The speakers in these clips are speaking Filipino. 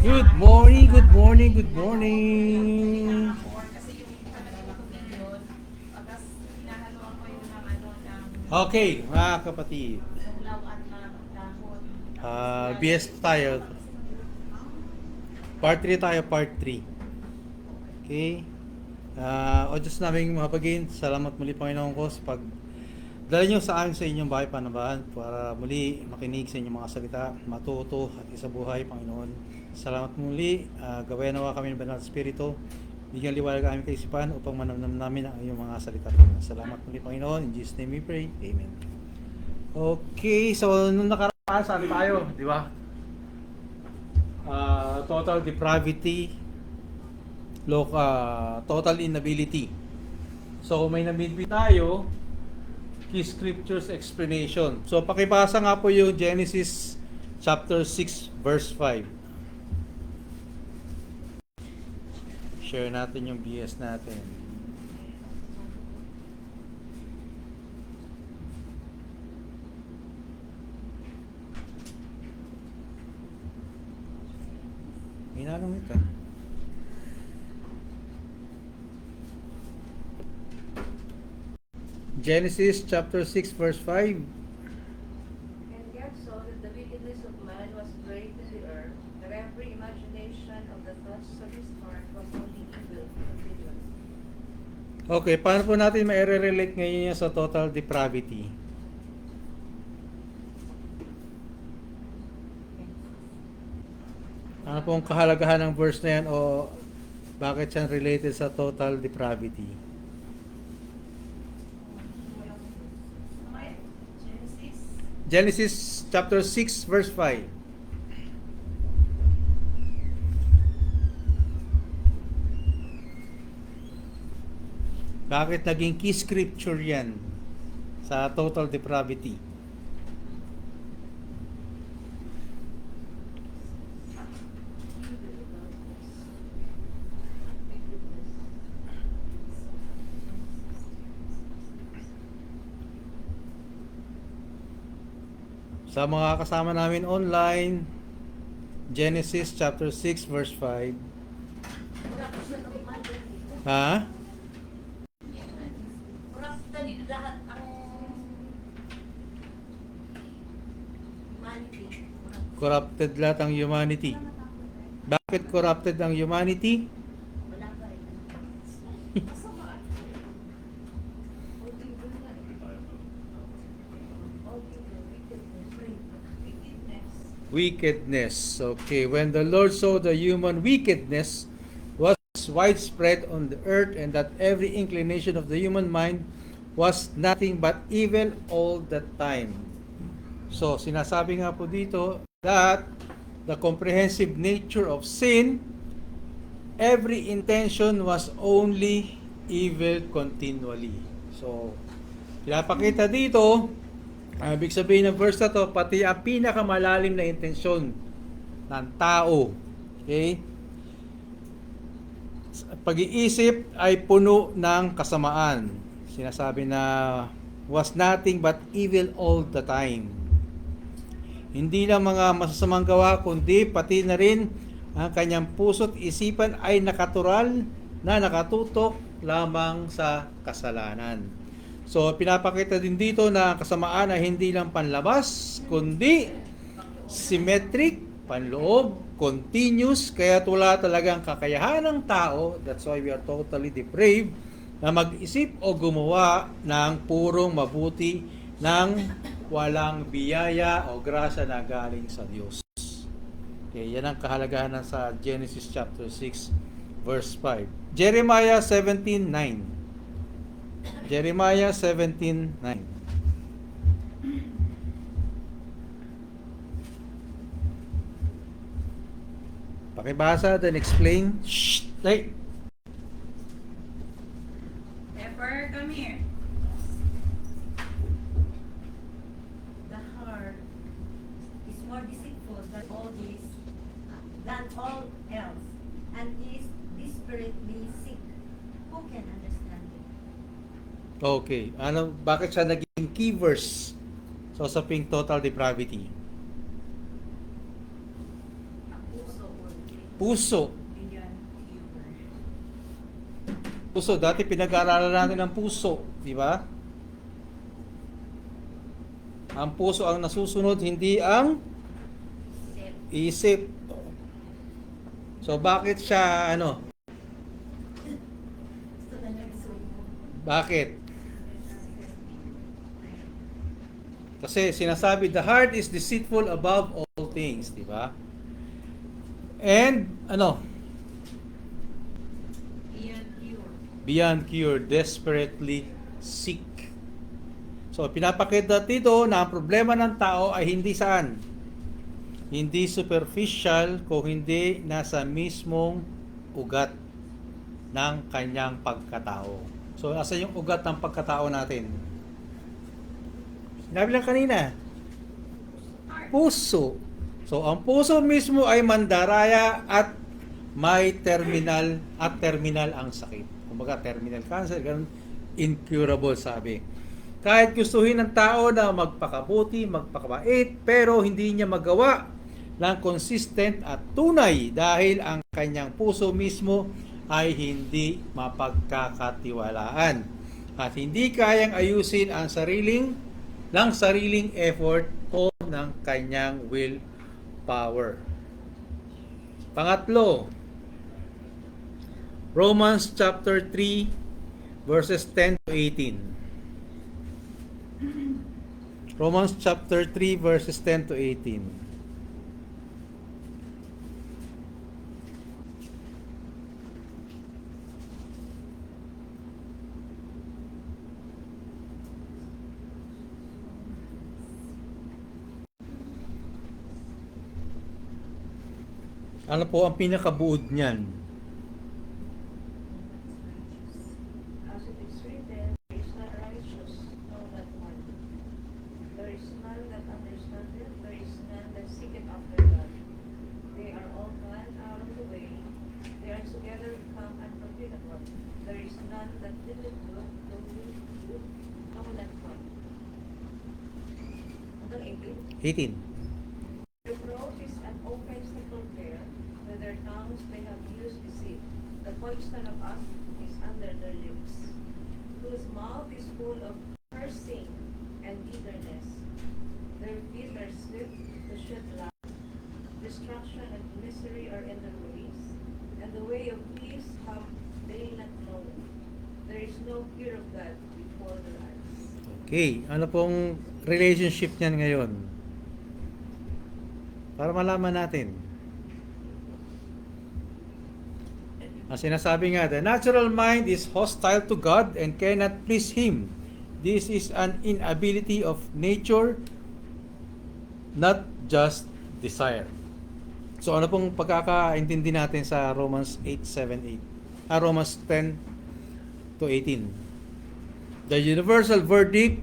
Good morning, good morning, good morning. Okay, mga kapatid. BS tayo. Part 3 tayo, part 3. Okay. O Diyos naming mapagin, salamat muli Panginoon ko sa dala nyo sa amin sa inyong bahay panambahan para muli makinig sa inyong mga salita, matuto at isabuhay Panginoon. Salamat muli, gawayan nawa kami ng banal na Espiritu, bigyan liwanag ang aming kaisipan upang manamnam namin ang iyong mga salita. Salamat muli Panginoon, in Jesus name we pray, Amen. Okay, so nung nakaraan sabi tayo, di ba? Total depravity, total inability. So may nabidbit tayo, key scriptures explanation. So pakibasa nga po yung Genesis chapter 6 verse 5. Share natin yung BS natin. Inanong ito. Genesis chapter 6 verse 5. And God saw that the wickedness of man was great in the earth, that every imagination of the thoughts of his heart was only evil continually. Okay, paano po natin ma-relate ngayon yan sa total depravity? Ano po ang kahalagahan ng verse na yan o bakit siya related sa total depravity? Genesis chapter 6 verse 5. Bakit naging key scripture yan sa total depravity? Sa mga kasama namin online, Genesis chapter 6 verse 5. Ha? Lahat ang humanity. Corrupted lahat ang humanity. Bakit corrupted ang humanity? Wala pa rin. Wickedness. Okay, when the Lord saw the human wickedness was widespread on the earth and that every inclination of the human mind was nothing but evil all the time. So, sinasabi nga po dito that the comprehensive nature of sin, every intention was only evil continually. So, pinapakita dito, ibig sabihin ng verse na to, pati ang pinakamalalim na intensyon ng tao, okay, pag-iisip ay puno ng kasamaan. Sinasabi na was nothing but evil all the time. Hindi lang mga masasamang gawa, kundi pati na rin ang kanyang puso't isipan ay nakatural na nakatutok lamang sa kasalanan. So, pinapakita din dito na kasamaan ay hindi lang panlabas, kundi symmetric, panloob, continuous, kaya wala talagang kakayahan ng tao, that's why we are totally depraved, na mag-isip o gumawa ng purong mabuti ng walang biyaya o grasya na galing sa Diyos. Okay, yan ang kahalagahan sa Genesis chapter 6 verse 5. Jeremiah 17:9. Jeremiah 17:9. Pakibasa, then explain. Shh! Hey! Pepper, come here. The heart is more deceitful than all else, and is desperately sick. Who can understand it? Okay. Bakit siya naging key verse sa usaping total depravity? Puso. Beyond humor. Puso, dati pinag-aaralan natin ang puso, di ba? Ang puso ang nasusunod, hindi ang isip. So bakit siya Bakit? Kasi sinasabi, the heart is deceitful above all things, di ba? And Beyond cure. beyond cure, desperately sick. So pinapakita dito na ang problema ng tao ay hindi saan? Hindi superficial, kung hindi nasa mismong ugat ng kanyang pagkatao. So asa yung ugat ng pagkatao natin? Sinabi lang kanina, puso. So ang puso mismo ay mandaraya at may terminal ang sakit. Kumbaga terminal cancer, ganun, incurable sabi. Kahit gustuhin ng tao na magpakabuti, magpakabait, pero hindi niya magawa ng consistent at tunay dahil ang kanyang puso mismo ay hindi mapagkakatiwalaan at hindi kayang ayusin ang sariling effort o ng kanyang willpower. Pangatlo, Romans chapter 3 verses 10 to 18. Romans chapter 3 verses 10 to 18. Ano po ang pinakabuod niyan? As it is written, there is none righteous, no, not one. There is none that understandeth, there is none that seeketh after God. They are all gone out of the way, they are together become unprofitable. There is none that doeth good, no, not one. Hanggang 18. 18. Their throat is an open sepulchre, with their tongues they have used deceit. The poison of us is under their lips, whose mouth is full of cursing and bitterness. Their feet are swift to shed blood. Destruction and misery are in their ways, and the way of peace have they not known. There is no fear of God before their eyes. Okay, ano pong relationship niyan ngayon? Para malaman natin. Ang sinasabi nga, the natural mind is hostile to God and cannot please Him. This is an inability of nature, not just desire. So ano pong pagkakaintindi natin sa Romans 8:7-8? Romans 10 to 18. The universal verdict,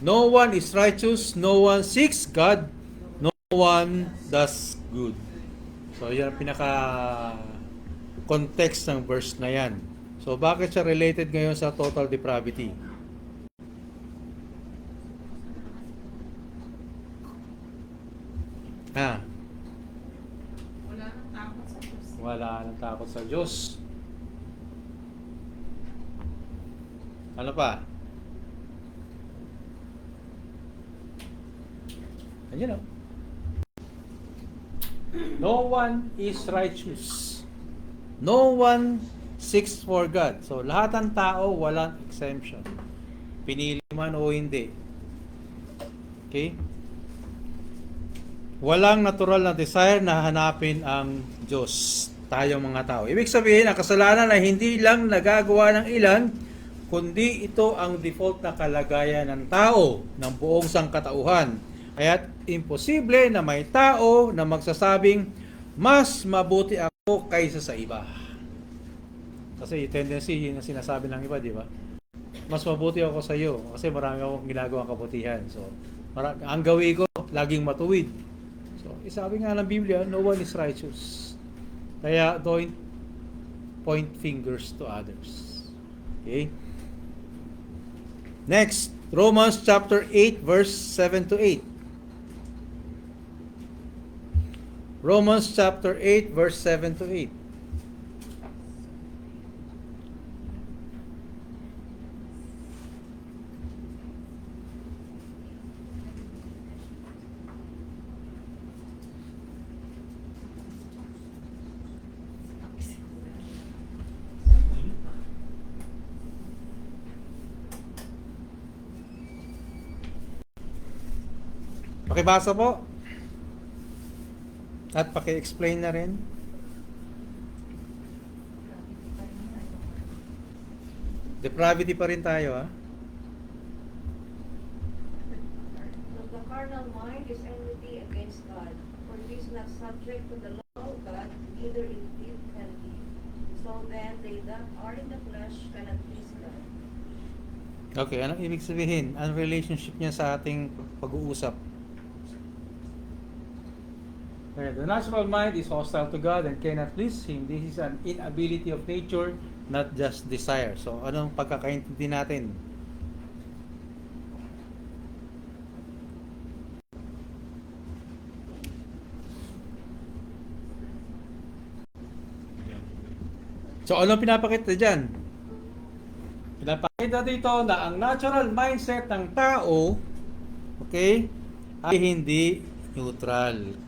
no one is righteous, no one seeks God, no one does good. So yan ang pinaka-context ng verse na yan. So bakit siya related ngayon sa total depravity? Wala nang takot sa Diyos. Wala nang takot sa Diyos. Ano pa? Ayan o. No one is righteous. No one seeks for God. So, lahat ng tao, walang exemption. Pinili man o hindi. Okay? Walang natural na desire na hanapin ang Diyos. Tayong mga tao. Ibig sabihin, ang kasalanan ay hindi lang nagagawa ng ilan, kundi ito ang default na kalagayan ng tao, ng buong sangkatauhan. Kaya't imposible na may tao na magsasabing, mas mabuti ako kaysa sa iba. Kasi tendency yun ang sinasabi ng iba, di ba? Mas mabuti ako sa iyo kasi marami akong ginagawang kabutihan. So, ang gawin ko, laging matuwid. So, isabi nga ng Biblia, no one is righteous. Kaya don't point fingers to others. Okay? Next, Romans chapter 8 verse 7 to 8. Romans chapter 8, verse 7 to 8. Pakibasa po. At paki-explain na rin. Depravity pa rin tayo, ha? But the carnal mind is enmity against God, for it is not subject to the law of God, neither indeed can be. So then, they that are in the flesh cannot please God. Okay, anong ibig sabihin? Ang relationship niya sa ating pag-uusap? Okay, the natural mind is hostile to God and cannot please Him. This is an inability of nature, not just desire. So, anong pagkakaintindi natin? So, anong pinapakita dyan? Pinapakita dito na ang natural mindset ng tao, okay, ay hindi neutral.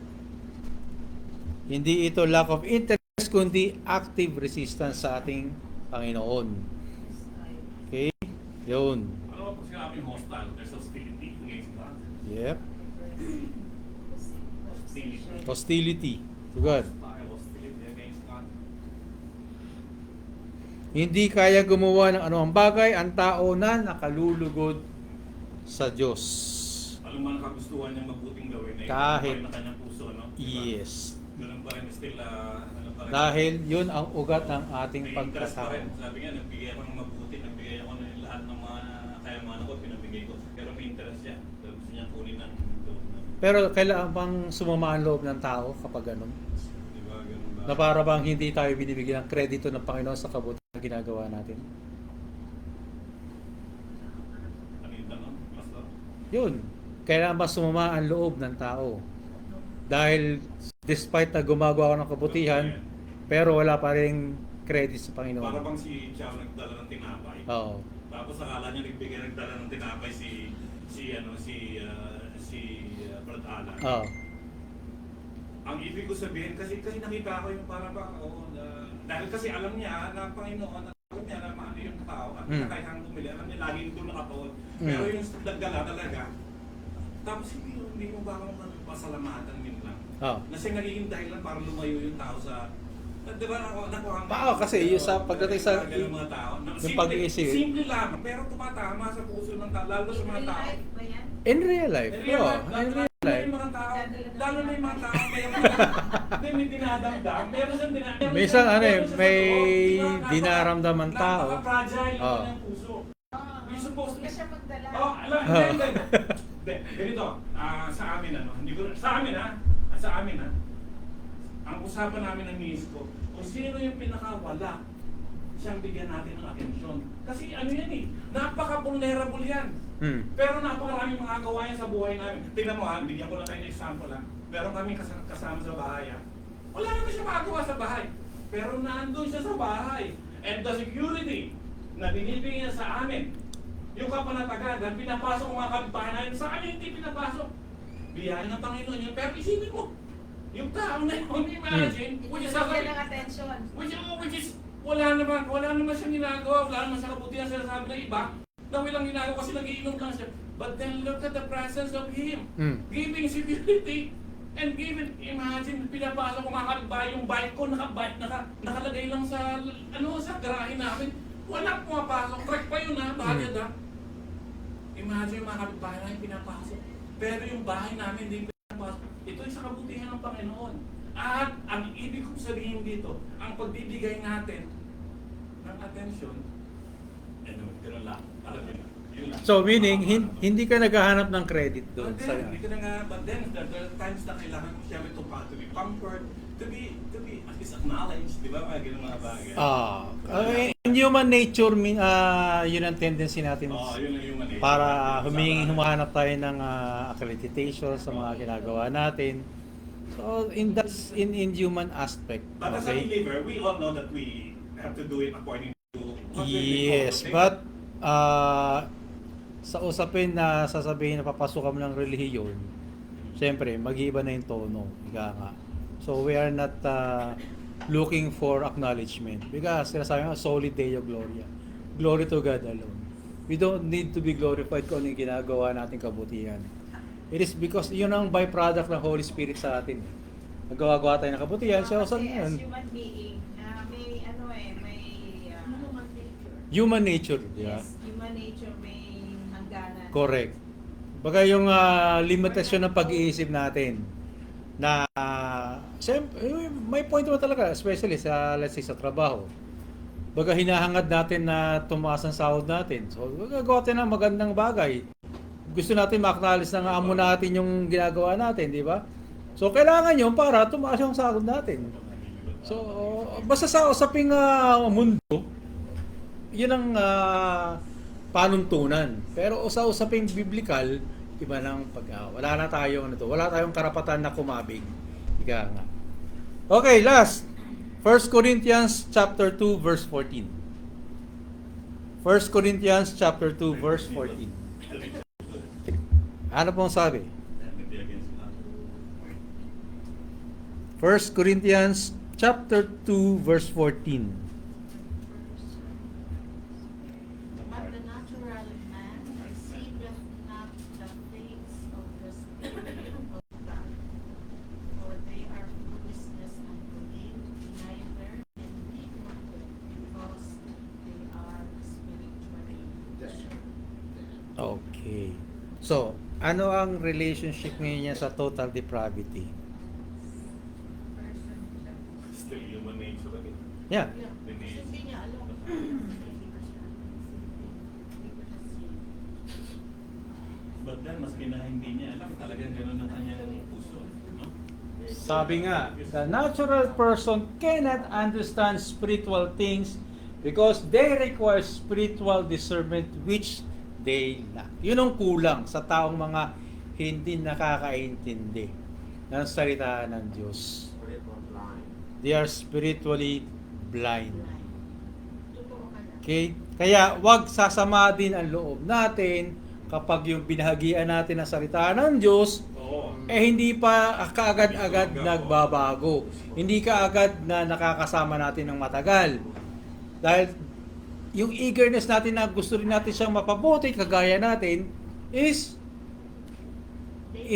Hindi ito lack of interest, kundi active resistance sa ating Panginoon. Okay? Yun. Ano po sinabing hostile? There's hostility against God. Yep. Hostility. Hostility to God. Hostility against God. Hindi kaya gumawa ng anumang bagay ang tao na nakalulugod sa Diyos. Alam mo ang kagustuhan niyang mabuting gawin eh. Kahit- Ano pa rin ang kanyang puso, no? Diba? Yes. Ganun pa rin still, ano pa rin. Dahil yun ang ugat ng ating May interest pa pagkatao. rin. Sabi nga, nagbigay ako ng mabuti, nagbigay ako ng lahat ng mga kayamanan ko, pinabigay ko. Pero may interest siya. So, gusto niya kunin ng Pero kailangan bang sumama ang loob ng tao kapag ganun? di ba? Ganun ba? Na para bang hindi tayo binibigyan ng kredito ng Panginoon sa kabutihan na ginagawa natin? Ano yung tanong? Pastor? Yun. Kailangan ba sumama ang loob ng tao? Dahil despite na gumagawa ako ng kabutihan, pero wala pa rin credit sa Para Panginoon. bang si Chow nagdala ng tinapay. Oo. Tapos akala niya nagdala ng tinapay si Brad Alan. Oo. Ang ibig ko sabihin kasi nakita ko yung para ba dahil kasi alam niya na Panginoon na takot niya na maano yung tao at nakayang bumili. Alam niya laging doon nakatuon. Pero yung nagdala talaga tapos hindi mo ba akong pasalamatan din lang. Oo. Na siya nagiging dahilan para lumayo yung tao sa di ba nakuha Kasi yung sa pagdating sa mga tao, yung pag-iisip. simple lang pero tumatama sa puso ng tao lalo sa mga tao. Life ba yan? In real life. In real Oo. life, In real lalo na life. yung mga tao, lalo na yung mga tao, may dinadamdam, meron siyang dinadamdam. Minsan may dinaramdaman tao. Napaka-fragile Oo. yung puso. We're supposed Huwag na siya magdala. Oh, alam, hindi. Ganito, sa amin hindi ko, sa amin ang usapan namin ng misis ko, kung sino yung pinakawala, siyang bigyan natin ng atensyon. Kasi ano yan napaka-vulnerable yan. Pero napakaraming mga gawain sa buhay namin. Tingnan mo bigyan ko lang kayo ng example Meron kami kasama sa bahay Wala naman siya makagawa sa bahay. Pero nandun siya sa bahay. And the security na binibigyan niya sa amin, yung kapanatagan, pinapasok mga kapitbahay namin, sa amin hindi pinapasok. Biyaya ng Panginoon yun. Pero isipin mo, yung tao na yun, imagine, which is Bigyan ng attention. which is wala naman siyang ginagawa, wala naman sa kabutihan sinasabi ng iba, na walang ginagawa kasi nagiinom lang siya. But then look at the presence of Him, giving security, and giving, imagine, pinapasok ko mga kapitbahay yung bike ko, nakalagay lang sa, sa garahe namin. Wala pumapasok, track pa yun bahagad Imagine yung mga kapitbahay namin pinapasok. Pero yung bahay namin hindi pinapasok. Ito ay sa kabutihan ng Panginoon. At ang ibig kong sabihin dito, ang pagbibigay natin ng atensyon, gano'n lang. Alam mo yun lang. So meaning, hindi ka naghahanap ng credit doon. But then, hindi ka na nga, but then, there are times na kailangan mo siya to be pampered, to be at least acknowledged, di ba? Mga ganun mga bagay. In human nature, yun ang tendency natin. Yun ang human nature. Para humanap tayo ng accreditation sa mga ginagawa natin. So in human aspect. But as a Okay? believer, we all know that we have to do it according to what we've been Yes, called to but sa usapin na sasabihin na papasukan mo ng relihiyon, siyempre, mag-iiba na yung tono. Ika nga. So, we are not looking for acknowledgement. Because, sinasabi nga, solid Deo Gloria. Glory to God alone. We don't need to be glorified kung ano yung ginagawa nating kabutihan. It is because yun ang byproduct ng Holy Spirit sa atin. Nagawa-gawa tayo ng kabutihan. So, saan Kasi as yun? human being, may may Human nature. Human nature. Yeah. yes, human nature may hangganan. Correct. Baga yung limitasyon ng pag-iisip natin na siyempre, may point naman talaga, especially sa, let's say, sa trabaho. Baga hinahangad natin na tumaas ang sahod natin. So, gagawa tayo ng magandang bagay. Gusto natin ma-acknowledge na nga amo natin yung ginagawa natin, di ba? So, kailangan yun para tumaas yung sahod natin. So, basta sa usaping mundo, yun ang panuntunan. Pero sa usaping biblical, iba nang wala na tayong wala tayong karapatan na kumabig. Ika nga. Okay, last. 1 Corinthians chapter 2 verse 14. 1 Corinthians chapter 2 verse 14. Ano pong sabi? 1 Corinthians chapter 2 verse 14. But the natural man receiveth not the things of the Spirit of God, for they are foolishness unto him, neither indeed not because they are spiritually discerned. Okay. So, ano ang relationship ngayon niya sa total depravity? Still human nature again. Yeah. Yeah, kasi hindi niya alam. Hindi pa siya. Hindi pa siya saved. But then, maski na hindi niya alam, talagang gano'n ang kanyang puso. No? Sabi nga, the natural person cannot understand spiritual things because they require spiritual discernment which they lack. Yun ang kulang sa taong mga hindi nakakaintindi ng salita ng Diyos. They are spiritually blind. Totoo ka na. Okay? Kaya wag sasama din ang loob natin kapag yung binahagian natin ng salita ng Diyos Oo. hindi pa kaagad-agad nagbabago. Hindi kaagad na nakakasama natin ng matagal. Dahil yung eagerness natin na gusto rin natin siyang mapabuti, kagaya natin, is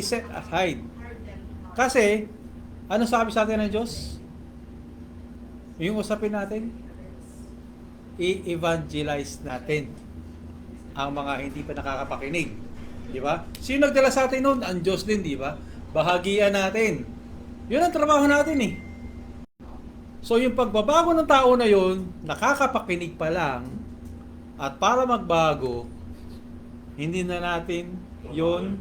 set aside. Kasi, ano sabi sa atin ng Diyos? Yung usapin natin, i-evangelize natin ang mga hindi pa nakakapakinig. Di ba? Sino nagdala sa atin noon? Ang Diyos din, di ba? Bahagian natin. Yun ang trabaho natin eh. So yung pagbabago ng tao na yun, nakakapakinig pa lang, at para magbago, hindi na natin yun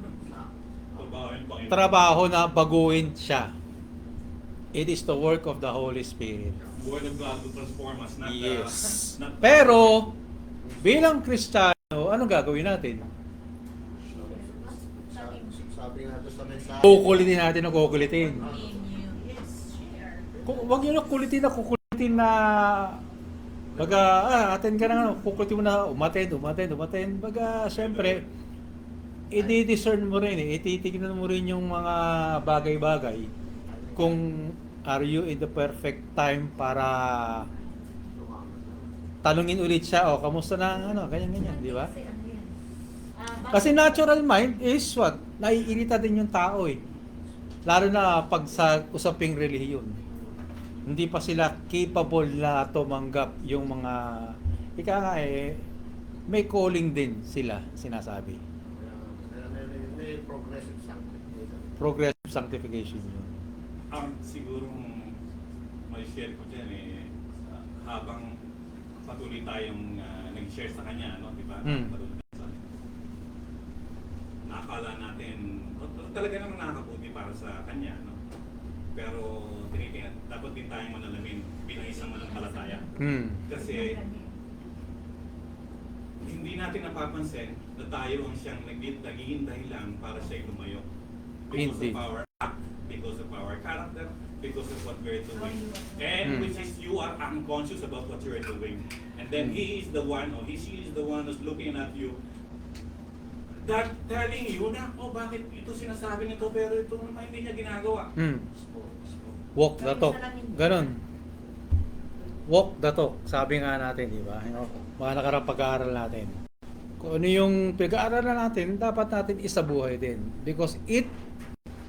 trabaho na baguhin siya. It is the work of the Holy Spirit. Word of God to transform us, not Yes. not Pero, bilang Kristiyano, anong gagawin natin? Sabi nga doon sa mensahe. Kukulitin natin ang kukulitin. Yes, share. Huwag nyo na kukulitin na baga, attend ka na, kukulitin mo na, umattend. Baga, syempre, i-discern mo rin ititignan mo rin yung mga bagay-bagay kung are you in the perfect time para tanungin ulit siya, kamusta na, ganyan, di ba? Kasi ano yan? Kasi natural mind is what? Naiirita din yung tao eh. Lalo na pag sa usaping relihiyon. Hindi pa sila capable na tumanggap yung mga ika nga may calling din sila, sinasabi. May progressive sanctification. Progressive sanctification yun. siguro may share ko dyan habang patuloy tayong nag-share sa kanya, no, di ba? Patuloy nakakala natin talaga naman nakakabuti para sa kanya, no? Pero tinitingnan, dapat din tayong manalamin bilang isang mananampalataya. Kasi hindi natin napapansin na tayo ang siyang naging dahilan para siya lumayo. Because Indeed. of our act, because of our character because of what we're doing. And which is you are unconscious about what you're doing. And then he is the one, or she is the one who's looking at you, that telling you na, oh bakit ito sinasabi nito pero ito naman hindi niya ginagawa. Walk the talk. Ganon. Walk the talk. Sabi nga natin, di ba? Mga nakarang pag-aaral natin. Kung ano yung pag-aaralan natin, dapat natin isabuhay din. Because it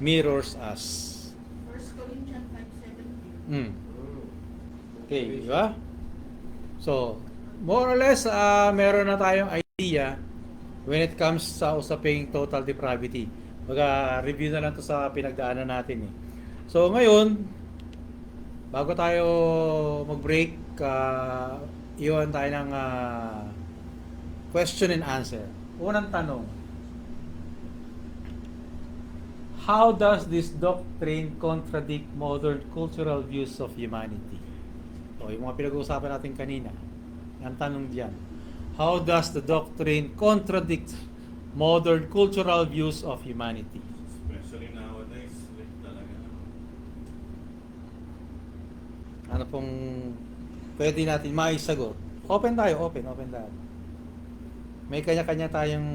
mirrors us. 1 Corinthians 5:17. Okay, di ba? So, more or less, meron na tayong idea when it comes sa usaping total depravity. Review na lang to sa pinagdaanan natin eh. So ngayon, bago tayo mag-break, iwan tayo ng question and answer. Unang tanong, how does this doctrine contradict modern cultural views of humanity? So, yung mga pinag-uusapan natin kanina, ang tanong diyan, how does the doctrine contradict modern cultural views of humanity? Especially nowadays, talaga. Ano pong pwede natin maisagot? Open tayo. May kanya-kanya tayong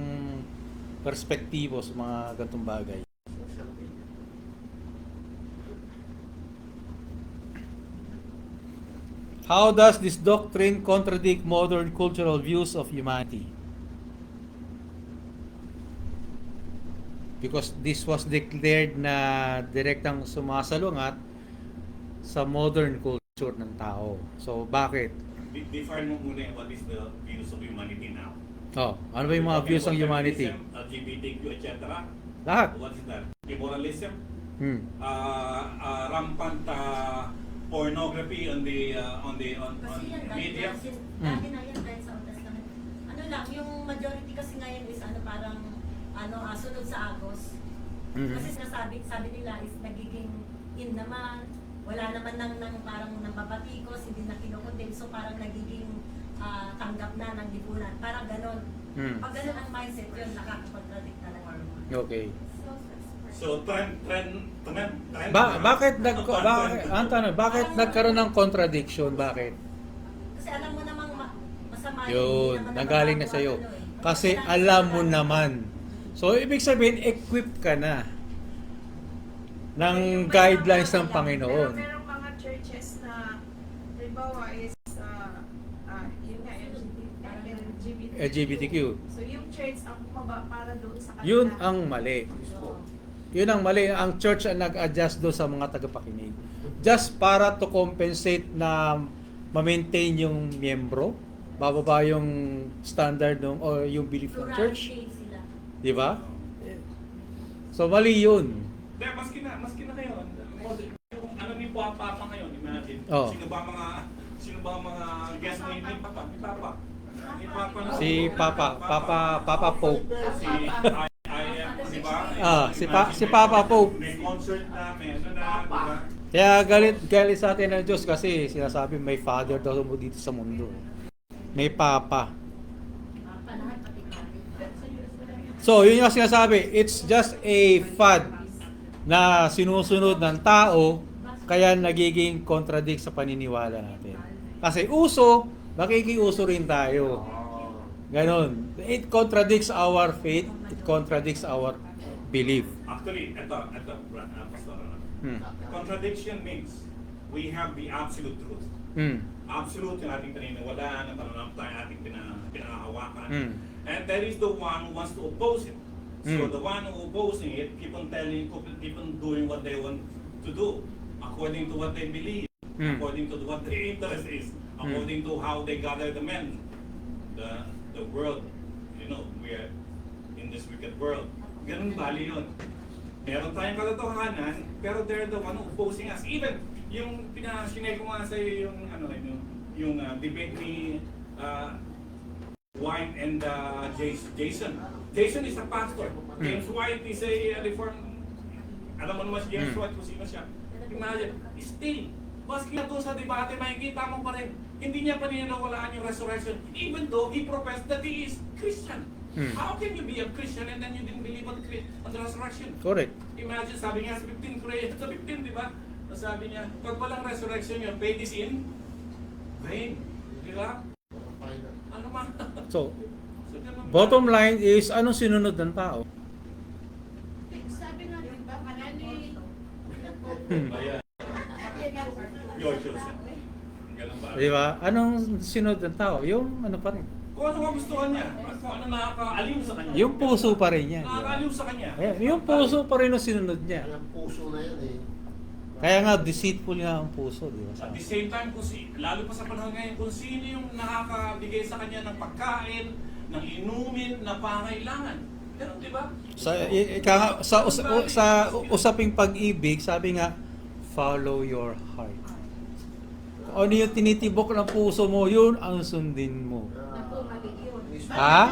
perspektibo sa mga gantong bagay. How does this doctrine contradict modern cultural views of humanity? Because this was declared na direktang sumasalungat sa modern culture ng tao. So, bakit? Define mo muna what is the views of humanity now. Ano ba yung mga views ng humanity? LGBTQ, etc. Lahat. What is that? Immoralism? Rampant pornography on Kasi yan, media? dati na yan dahil sa Old Testament. Ano lang, yung majority kasi ngayon is parang sunod sa Agos. Kasi sabi nila is nagiging in naman, wala naman nang parang nababatikos, hindi na kinukundin, so parang nagiging tanggap na ng lipunan. Parang ganon. Pag ganon ang mindset, yun nakakakontradict talaga. Okay. So, trend. Bakit nagkaroon ng contradiction? Bakit? Kasi alam mo namang masama Yun, hindi naman nanggaling na sa'yo. Kasi alam mo naman. So, ibig sabihin, equip ka na ng guidelines ng Panginoon. Pero merong mga churches na, halimbawa is, yun nga, LGBTQ. So yung church ang bumaba para doon sa kanila. Yun ang mali. Yun ang mali. Ang church ang nag-adjust doon sa mga tagapakinig. Just para to compensate na ma-maintain yung miyembro, bababa yung standard ng o yung belief ng church. Plurality sila. Di ba? So mali yun. Pero maski na kayo, yung ano ni Papa ngayon, imagine, Oh. sino ba ang mga guest ni Papa? Ni Papa. Ni Papa na Si Papa Pope. Si di ba? Si Papa Pope. May concert na, may ano na, di ba? Kaya galit sa atin ng Diyos kasi sinasabi may father daw mo dito sa mundo. May papa. Lahat pati kami. So, yun yung sinasabi. It's just a fad na sinusunod ng tao kaya nagiging contradict sa paniniwala natin. Kasi uso, makikiuso rin tayo. Ganon. It contradicts our faith. It contradicts our belief. Actually, ito, Pastor. Contradiction means we have the absolute truth. Absolute yung ating paniniwalaan, ang pananampalataya ating pinangahawakan. And there is the one who wants to oppose it. So the one who opposing it keep on doing what they want to do, according to what they believe, according to what their interest is, according to how they gather the men. The world, we are in this wicked world. Ganun bali yun. Meron tayong katotohanan, pero they're the one who opposing us. Even yung sinay ko nga sa yung debate ni White and Jason. Jason is a pastor. James White is a reform. Alam mo naman si James White kung sino siya. Imagine, still, maski na doon sa debate, makikita mo pa rin, hindi niya paniniwalaan yung resurrection, even though he professed that he is Christian. How can you be a Christian and then you didn't believe on the resurrection? Correct. Imagine, sabi niya sa 15 Corinthians, sa 15, di ba? Sabi niya, pag walang resurrection yun, faith is in vain. Di ba? Final. Ano man? So, So, ganun ba? bottom line is, anong sinunod ng tao? Sabi nga, di ba, kanani, Ayan. Your chosen. Ganun ba? Di ba? Anong sinunod ng tao? Yung ano pa rin. Kung ano magustuhan niya, kung ano nakakaaliw sa kanya. Yung puso pa rin yan. di ba? Nakakaaliw sa kanya. Yung puso pa rin ang sinunod niya. Yung puso na yan eh. Kaya nga, deceitful nga ang puso, di ba? At the same time, lalo pa sa panahon ngayon, kung sino yung nakakabigay sa kanya ng pagkain, ng inumin, na pangailangan. Ganun, di ba? Sa usaping pag-ibig, sabi nga, follow your heart. Kung ano yung tinitibok ng puso mo, yun ang sundin mo. Naku, mali yun. Ha?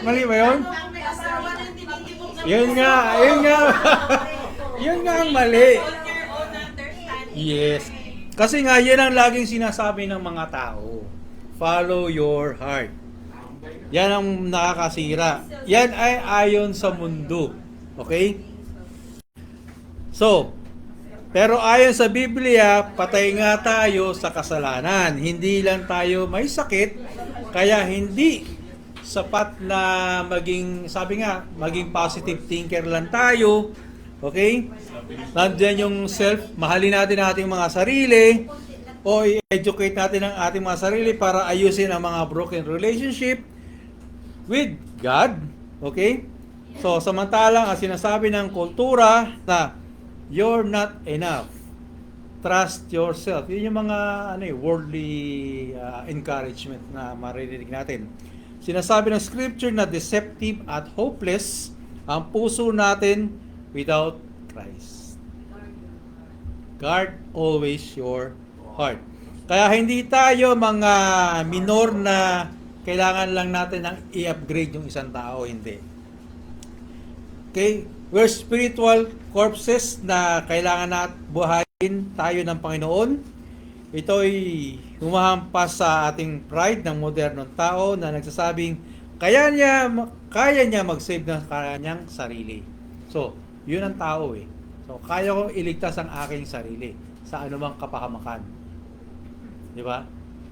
Mali ba yun? ang may asawa na tinitibok sa Yun puso. nga, yun nga. Yun nga ang mali. Hold your own understanding. Yes. Kasi nga, yan ang laging sinasabi ng mga tao. Follow your heart. Yan ang nakakasira. Yan ay ayon sa mundo. Okay? So, pero ayon sa Biblia, patay nga tayo sa kasalanan. Hindi lang tayo may sakit, kaya hindi sapat na maging, sabi nga, maging positive thinker lang tayo. Okay? Nandiyan yung self, mahalin natin ang ating mga sarili, o i-educate natin ang ating mga sarili para ayusin ang mga broken relationship with God. Okay? So, samantalang ang sinasabi ng kultura na you're not enough. Trust yourself. Yun yung mga worldly encouragement na maririnig natin. Sinasabi ng scripture na deceptive at hopeless ang puso natin without Christ. Guard always your heart. Kaya hindi tayo mga minor na kailangan lang natin ng i-upgrade yung isang tao, hindi. Okay? We're spiritual corpses na kailangan natin buhayin tayo ng Panginoon. Ito'y humahampas sa ating pride ng modernong tao na nagsasabing kaya niya mag-save ng kanyang sarili. So, yun ang tao eh. So, kaya kong iligtas ang aking sarili sa anumang kapahamakan. Di ba?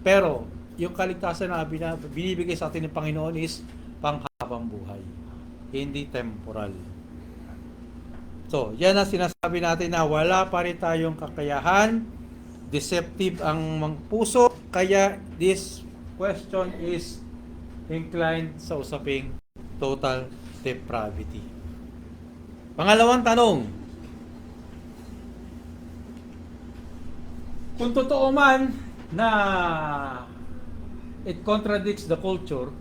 Pero, yung kaligtasan na binibigay sa atin ng Panginoon is panghabang buhay. Hindi temporal. So, yan ang sinasabi natin na wala pa rin tayong kakayahan, deceptive ang puso, kaya this question is inclined sa usaping total depravity. Pangalawang tanong, kung totoo man na it contradicts the culture,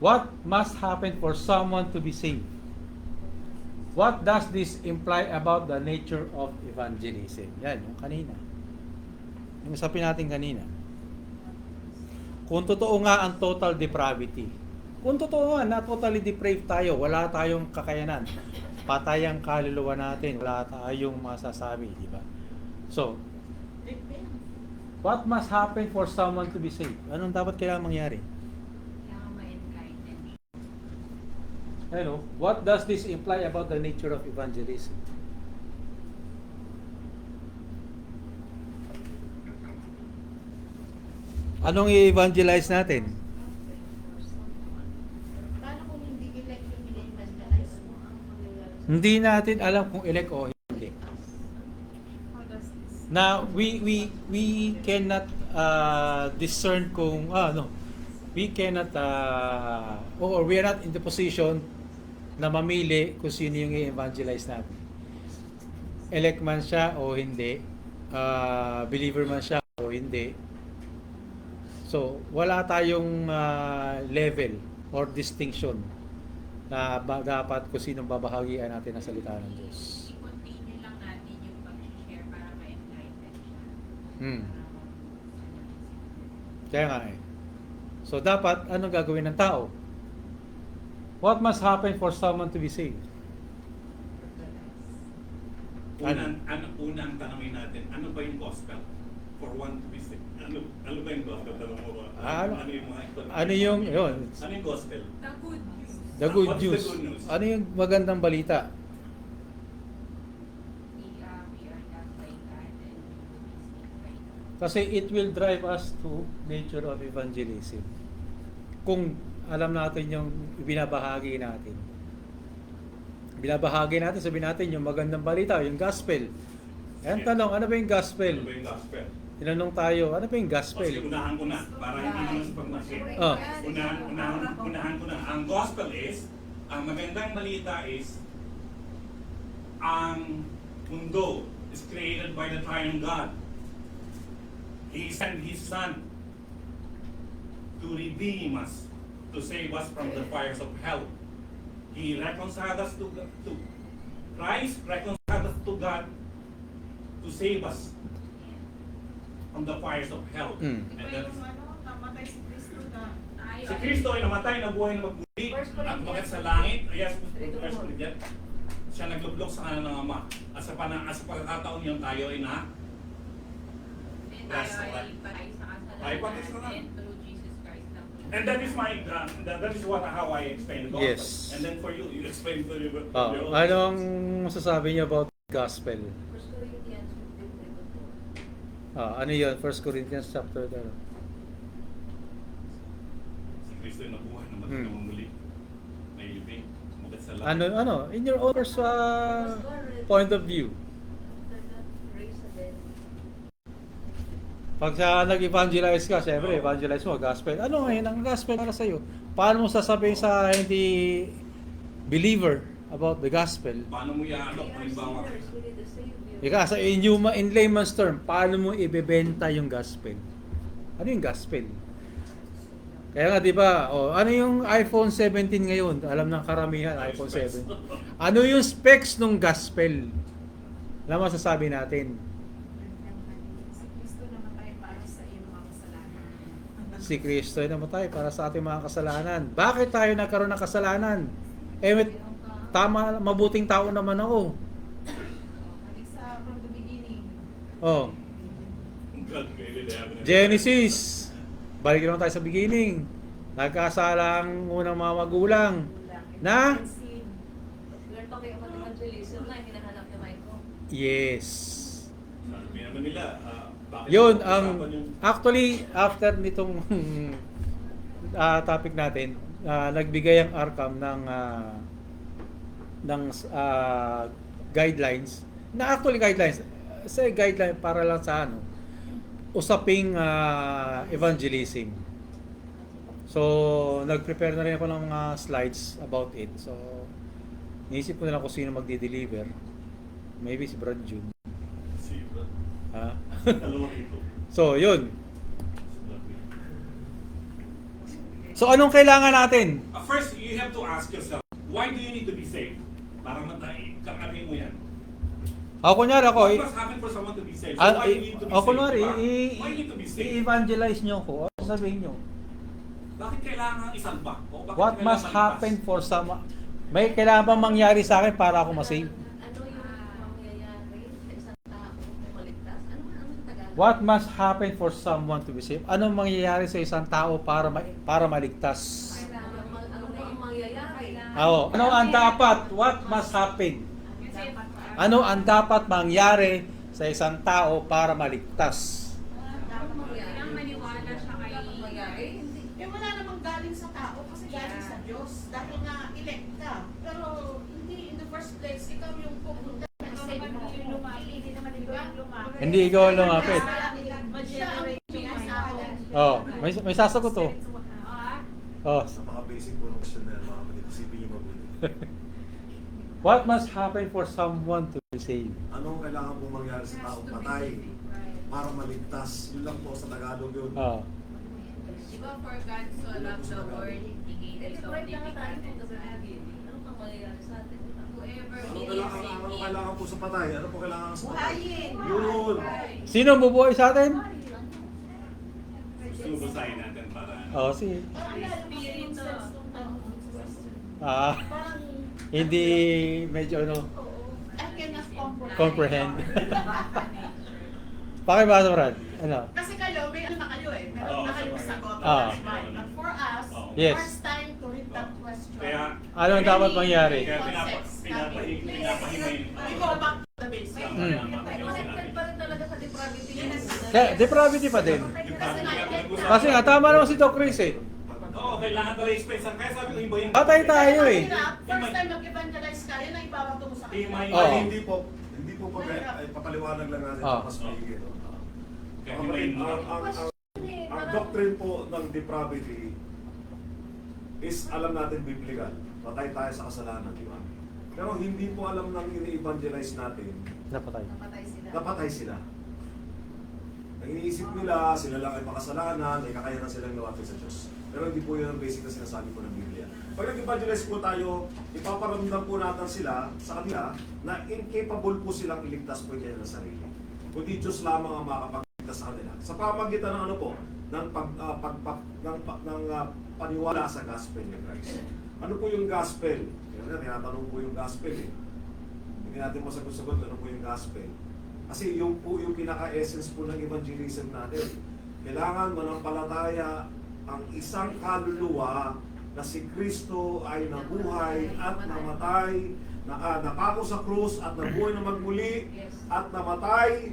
what must happen for someone to be saved? What does this imply about the nature of evangelism? Yan, yung kanina. Yung usapin natin kanina. Kung totoo nga ang total depravity, kung totoo nga na totally depraved tayo, wala tayong kakayanan, patay ang kaluluwa natin, wala tayong masasabi, di ba? So, what must happen for someone to be saved? Anong dapat kailangan mangyari? Ano? What does this imply about the nature of evangelism? Anong i-evangelize natin? Paano kung hindi elect yung in-evangelize mo? Hindi natin alam kung elect o hindi. How does this? Na we cannot discern kung we cannot or we are not in the position na mamili kung sino yung i-evangelize natin. Elect man siya o hindi, believer man siya o hindi. So, wala tayong level or distinction na dapat kung sinong babahagian natin ng salita ng Diyos. I-continue lang natin yung pag-share para ma-enlighten siya. Kaya nga eh. So, dapat, anong gagawin ng tao? What must happen for someone to be saved? Unang tanongin natin, ano ba yung gospel for one to be saved? Ano ba yung gospel? Tanong mo ba? Ano? Ano yung mga Ano yung, yun, Ano yung gospel? The good news. the good What's the news. good news? Ano yung magandang balita? We are not like that and we will be saved by God. Kasi it will drive us to nature of evangelism. Kung alam natin yung binabahagi natin. Binabahagi natin, sabihin natin yung magandang balita, yung gospel. Ayan tanong, ano ba yung gospel? Ano ba yung gospel? Tinanong tayo, ano ba yung Kasi gospel? unahan ko na, para hindi naman sa pagmasip. Oh. Unahan ko na. Ang gospel is, ang magandang balita is, ang mundo is created by the triune God. He sent His Son to redeem us, to save us from the fires of hell. He reconciled us to Christ, reconciled us to God to save us from the fires of hell. Mm. Di And ba that's, yung namatay si Kristo na si Kristo ay namatay, nabuhay na magmuli, at bakit sa langit, yes, First Corinthians, siya naglublok sa kanan ng Ama. At sa pagkakataon yun, tayo ay na And That's tayo right. ay patay sa Ay, patay sa kasalanan kasalanan. and through Jesus Christ na po. and that is my that is what how I explain the gospel. Yes. And then for you, you explain to your Oh, anong masasabi niyo about gospel? 1 Corinthians 15:24. Ano yun? 1 Corinthians chapter 3. Si Kristo ay nabuhay na Hmm. magmuli. May living, sumagat sa langit. Ano, in your own point of view. After that, raise again. Pag sa nag-evangelize ka, siyempre, evangelize mo, gospel. Ano ngayon ang gospel para sa'yo? Paano mo sasabihin sa hindi believer about the gospel? Paano mo We iaano? are Halimbawa, sinners, we need a Savior. Ika, sa in layman's term, paano mo ibebenta yung gospel? Ano yung gospel? Kaya nga, di ba, ano yung iPhone 17 ngayon? Alam ng karamihan, iPhone 7. Ano yung specs ng gospel? Alam mo, sasabi natin, si Kristo namatay para sa iyong mga kasalanan. si Kristo ay namatay para sa ating mga kasalanan. Bakit tayo nagkaroon ng kasalanan? Mabuting tao naman ako. Balik sa from the beginning. Oh, God created heaven and earth. Genesis. Balik naman tayo sa beginning. Nagkasala ang unang mga magulang. Na? We're talking about evangelism na hinahanap ni Michael. Yes. Sabi naman nila, bakit Yun pag-usapan ang yung- actually after nitong topic natin, nagbigay ang Arcam ng guidelines. Na actually guidelines, say guideline para lang sa usaping evangelism. So, nag-prepare na rin ako ng mga slides about it. So, niisip ko na lang kung sino magdi-deliver. Maybe si Brad June. Siba. Ha? Dalawa ito. So, yun. So, anong kailangan natin? First, you have to ask yourself, why do you need to be saved? Para kakarin mo yan. Kunyari ako, What must happen for someone to be saved? So why you need to be saved? kunwari, Diba? Why you need to be saved? i-evangelize nyo ko. Ano sabihin nyo? Bakit kailangan isang ba? O bakit What kailangan must maligtas? happen for some... May kailangan bang mangyari sa akin para ako masave? Ano yung mangyayari sa isang tao kung maligtas? Ano Tagalog? What must happen for someone to be saved? Anong mangyayari sa isang tao para maligtas? Ano ang mangyayari? Ano ang dapat? What must happen? Ano ang dapat mangyari sa isang tao para maligtas? Dapat mangyari. Kailangan maniwala siya kay Dapat mangyari. Hindi. Eh wala namang galing sa tao kasi galing sa Diyos. Dahil nga elect ka. Pero hindi in the first place, ikaw yung pupunta. Kasi hindi naman ikaw yung lumapit. Hindi ikaw ang lumapit. Siya ang pinasahod. May sasagot to. Sa mga basic question na yan, mga kapatid, isipin niyo mabuti. What must happen for someone to be saved? Anong kailangan pong mangyari sa taong patay para maligtas? Yun lang po sa Tagalog yun. Di ba for God so loved the world, He gave His Ito, only right na tayo begotten kung Son. ano pang mangyayari sa atin? Whoever Ano believes kailangan, in ano Him. kailangan po sa patay? Ano po kailangan sa patay? Buhayin. Yun! Sino ang bubuhay sa atin? Gusto mo basahin natin para Si Espiritu. Parang, hindi medyo I cannot comprehend. comprehend. Pakibasa, Brad. Ano? Kasi kayo, may meron Oo, na kayong sabagay. sagot. Ah. That's fine. But for us, Oo. Yes. first time to read that question. Kaya, Ano ang dapat mangyari? kaya Concepts natin. pinapahimay. We go back to the basics. Connected pa rin talaga sa depravity. Kaya, depravity pa din. Kasi nga, tama naman si Doc Chris eh. Oo, kailangan talaga expense. Kaya sabi ko, iba yung... Patay tayo eh. First time mag-evangelize ka, yun ang ibabato mo sa kanila. Himay. Oo. Hindi po pag ay papaliwanag lang natin Ah. mas maigit. Kaya Ang, himayin mo. ang doctrine po ng depravity is alam natin biblical. Patay tayo sa kasalanan, di ba? Pero hindi po alam ng ini-evangelize natin Napatay. na patay sila. Ang iniisip nila, sila lang ay makasalanan, may kakayanan silang lumapit sa Diyos. Pero hindi po yun ang basic na sinasabi po ng Biblia. Pag nag-evangelize po tayo, ipaparamdam po natin sila sa kanila na incapable po silang iligtas po yung kanilang sarili. Kundi Diyos lamang ang makakapagligtas sa kanila. Sa pamagitan ng ano po, ng paniwala sa gospel ni Christ. Ano po yung gospel? Tinatanong po yung gospel eh. Hindi natin masagot-sagot ano po yung gospel. Kasi yung po yung pinaka-essence po ng evangelism natin. Kailangan manampalataya ang isang kaluluwa na si Kristo ay nabuhay at namatay, napako sa krus at nabuhay na magmuli at namatay,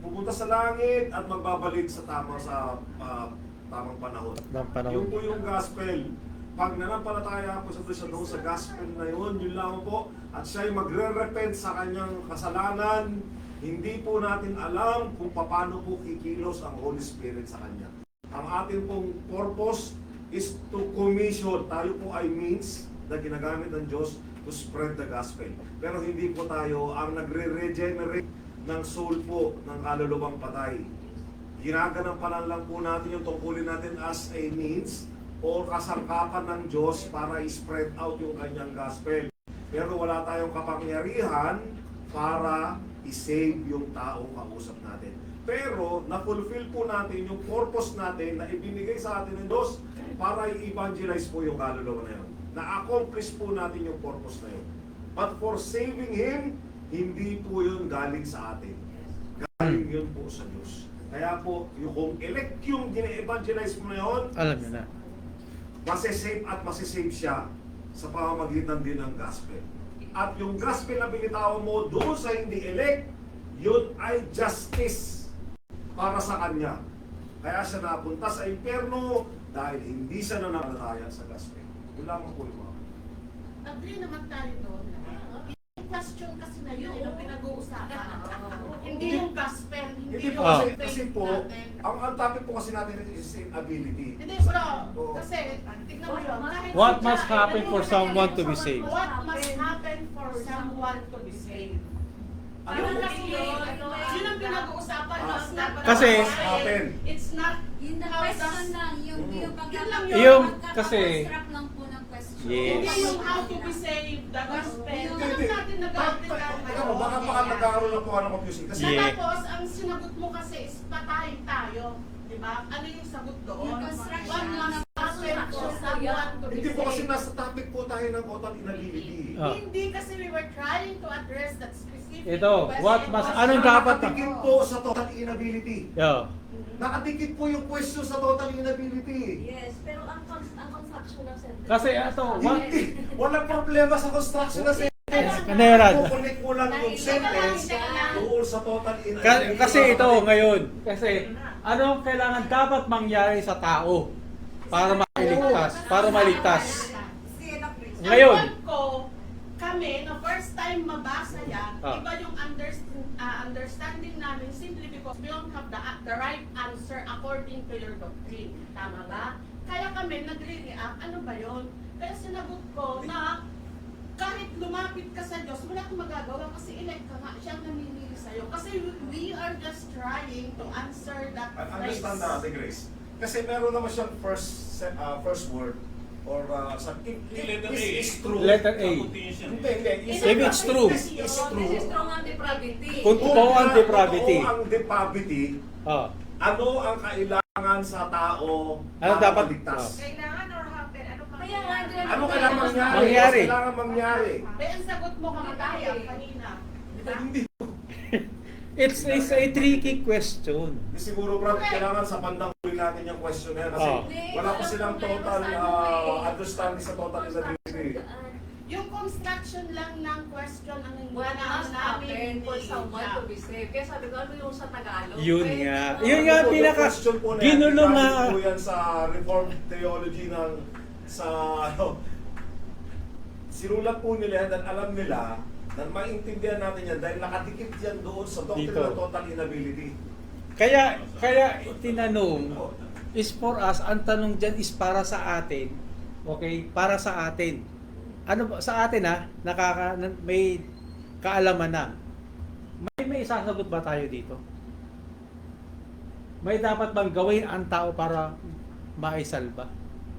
pupunta sa langit at magbabalik sa tamang panahon. Tamang panahon. Yun po yung gospel. Pag nanampalataya po sa Kristo doon sa gospel na yun lamang po, at siya ay magre-repent sa kanyang kasalanan, hindi po natin alam kung paano po kikilos ang Holy Spirit sa kanya. Ang ating pong purpose is to commission. Tayo po ay means na ginagamit ng Diyos to spread the gospel. Pero hindi po tayo ang nagre-regenerate ng soul po ng kaluluwang patay. Ginaganampalan lang po natin yung tungkulin natin as a means o kasangkapan ng Diyos para i-spread out yung kanyang gospel. Pero wala tayong kapangyarihan para i-save yung taong kausap natin. Pero na-fulfill po natin yung purpose natin na ibinigay sa atin ng Diyos para i-evangelize po yung kaluluwa na yun. Na-accomplish po natin yung purpose na yun. But for saving Him, hindi po yun galing sa atin. Galing yun po sa Diyos. Kaya po, yung kung elect yung gine-evangelize mo na yun, Alam niyo na. masisave at masisave siya sa pamamagitan din ng gospel. At yung gospel na binitawan mo doon sa hindi elect, yun ay justice para sa kanya. Kaya siya napunta sa impyerno dahil hindi siya nananampalataya sa gospel. Yun lamang po yung mga. Agree naman tayo doon. Yung question kasi na yun, yung pinag-uusapan. Hindi yung gospel, hindi Hindi po yung kasi faith po, natin. ang topic po kasi natin is ability. Hindi bro, kasi tignan mo yun. kahit What si must Jack, happen for ano, someone to be saved? What must happen for someone to be saved? Ano Yun po? kasi yun ang pinag-uusapan no? Dapat Kasi- Happen. it's not Yung the how question does- lang, yung Mm. Yun lang yun. Yung kasi Pagkakakonstruct lang po ng question. Yes. Hindi yung how to be saved, the gospel. Yung- Alam natin nag-apply Teka mo, baka nagkakaroon lang po ako ng confusing. Kasi Na Yeah. tapos, ang sinagot mo kasi is patay tayo. Diba? Ano yung sagot doon? Yung construction What ng must happen for someone to be hindi po kasi saved? nasa topic po tayo ng total inability. Ah. Hindi kasi we were trying to address that specific Ito, question. what must- anong dapat- Nakatikit po sa total inability. Yo. Nakadikit po yung question sa total inability. Yes, pero ang construction ng sentence. Kasi ito, what? Hindi. Walang problema sa construction na sentence. Kanerad. Kukunik mo lang yung sentence doon sa total inability. Kasi ito ngayon, kasi anong kailangan dapat mangyari sa tao para mailigtas, para maligtas. Ngayon, Ang point ko, kami, na first time mabasa yan, Ah. iba yung understanding namin simply because we don't have the right answer according to your doctrine. Tama ba? Kaya kami nagre-react, ano ba yun? Kaya sinagot ko na kahit lumapit ka sa Diyos, wala kang magagawa kasi elect ka nga, siyang namimili sa'yo. Kasi we are just trying to answer that Understand na natin, Grace. Kasi meron naman siyang first word or sa Letter A. is true. Letter A. Hindi. If it's true. This is This true. is strong anti-depravity. Kung totoo ang depravity. Kung ang depravity, Oh. ano ang kailangan sa tao Ano para dapat- maligtas? Kailangan or happen? Ano pa? Kaya nga, Ano kailangan mangyari? Mangyari. Kailangan mangyari. Eh, ang sagot mo kamataya kanina. Hindi. It's a tricky question. Di siguro, Brad, kailangan sa bandang huli natin yung question na yan kasi Oh. wala pa silang total understanding sa total inability. Yung construction lang ng question ang hindi What na must happen for someone to be saved? Kaya sabi ko, ano yung sa Tagalog? Yun Pwede nga. naman. Yun nga, Yung pinaka question po na yan, ginulo nga. galing po yan sa Reformed Theology ng sa sinulat po nila yan at alam nila na maintindihan natin yan dahil nakadikit yan doon sa doctrine Dito. ng total inability. Kaya tinanong is for us, ang tanong dyan is para sa atin. Okay? Para sa atin. Ano ba sa atin may kaalaman na. May isasagot ba tayo dito? May dapat bang gawin ang tao para maisalba?